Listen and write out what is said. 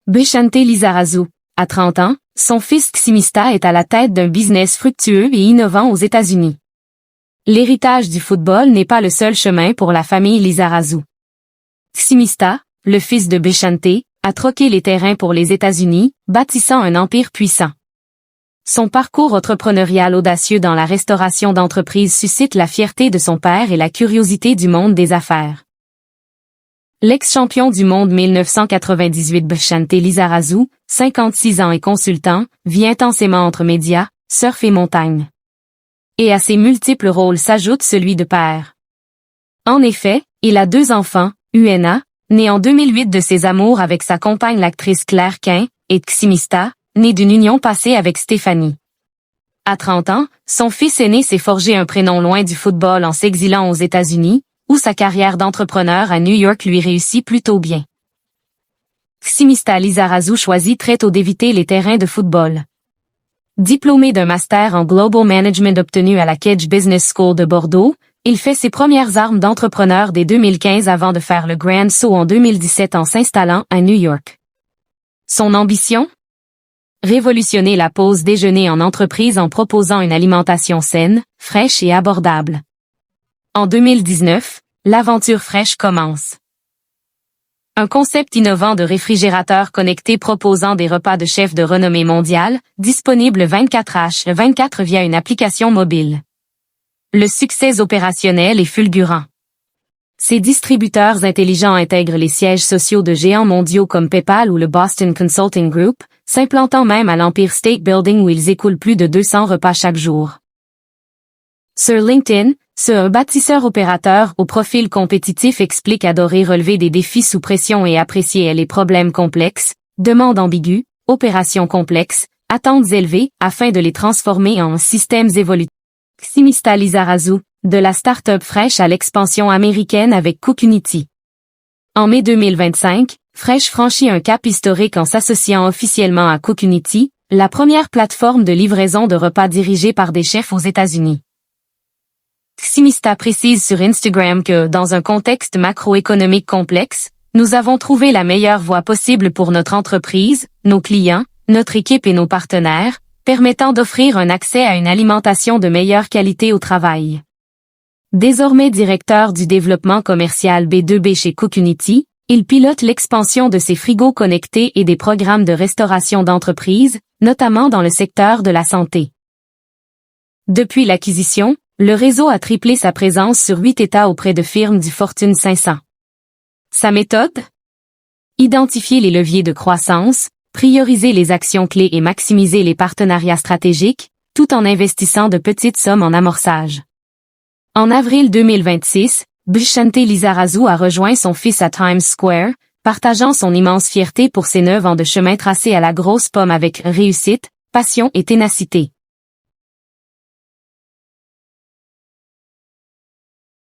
Bishante Lizarazu. À 30 ans, son fils Ximista est à la tête d'un business fructueux et innovant aux États-Unis. L'héritage du football n'est pas le seul chemin pour la famille Lizarazu. Ximista, le fils de Bishante, a troqué les terrains pour les États-Unis, bâtissant un empire puissant. Son parcours entrepreneurial audacieux dans la restauration d'entreprises suscite la fierté de son père et la curiosité du monde des affaires. L'ex-champion du monde 1998 Bishante Lizarazu, 56 ans et consultant, vit intensément entre médias, surf et montagne. Et à ses multiples rôles s'ajoute celui de père. En effet, il a 2 enfants, Uena, né en 2008 de ses amours avec sa compagne l'actrice Claire Quin, et Ximista, né d'une union passée avec Stéphanie. À 30 ans, son fils aîné s'est forgé un prénom loin du football en s'exilant aux États-Unis, où sa carrière d'entrepreneur à New York lui réussit plutôt bien. Ximista Lizarazu choisit très tôt d'éviter les terrains de football. Diplômé d'un master en Global Management obtenu à la Kedge Business School de Bordeaux, il fait ses premières armes d'entrepreneur dès 2015 avant de faire le grand saut en 2017 en s'installant à New York. Son ambition? Révolutionner la pause déjeuner en entreprise en proposant une alimentation saine, fraîche et abordable. En 2019, l'aventure fraîche commence. Un concept innovant de réfrigérateur connecté proposant des repas de chefs de renommée mondiale, disponible 24h/24 via une application mobile. Le succès opérationnel est fulgurant. Ces distributeurs intelligents intègrent les sièges sociaux de géants mondiaux comme PayPal ou le Boston Consulting Group, s'implantant même à l'Empire State Building où ils écoulent plus de 200 repas chaque jour. Sur LinkedIn, un bâtisseur-opérateur au profil compétitif explique adorer relever des défis sous pression et apprécier les problèmes complexes, demandes ambiguës, opérations complexes, attentes élevées afin de les transformer en systèmes évolutifs. Ximista Lizarazu, de la start-up Fresh à l'expansion américaine avec Cookunity. En mai 2025, Fresh franchit un cap historique en s'associant officiellement à Cookunity, la première plateforme de livraison de repas dirigée par des chefs aux États-Unis. Ximista précise sur Instagram que, dans un contexte macroéconomique complexe, nous avons trouvé la meilleure voie possible pour notre entreprise, nos clients, notre équipe et nos partenaires, permettant d'offrir un accès à une alimentation de meilleure qualité au travail. Désormais directeur du développement commercial B2B chez Cookunity, il pilote l'expansion de ses frigos connectés et des programmes de restauration d'entreprise, notamment dans le secteur de la santé. Depuis l'acquisition, le réseau a triplé sa présence sur 8 États auprès de firmes du Fortune 500. Sa méthode? Identifier les leviers de croissance, prioriser les actions clés et maximiser les partenariats stratégiques, tout en investissant de petites sommes en amorçage. En avril 2026, Bishante Lizarazu a rejoint son fils à Times Square, partageant son immense fierté pour ses 9 ans de chemin tracé à la grosse pomme avec réussite, passion et ténacité.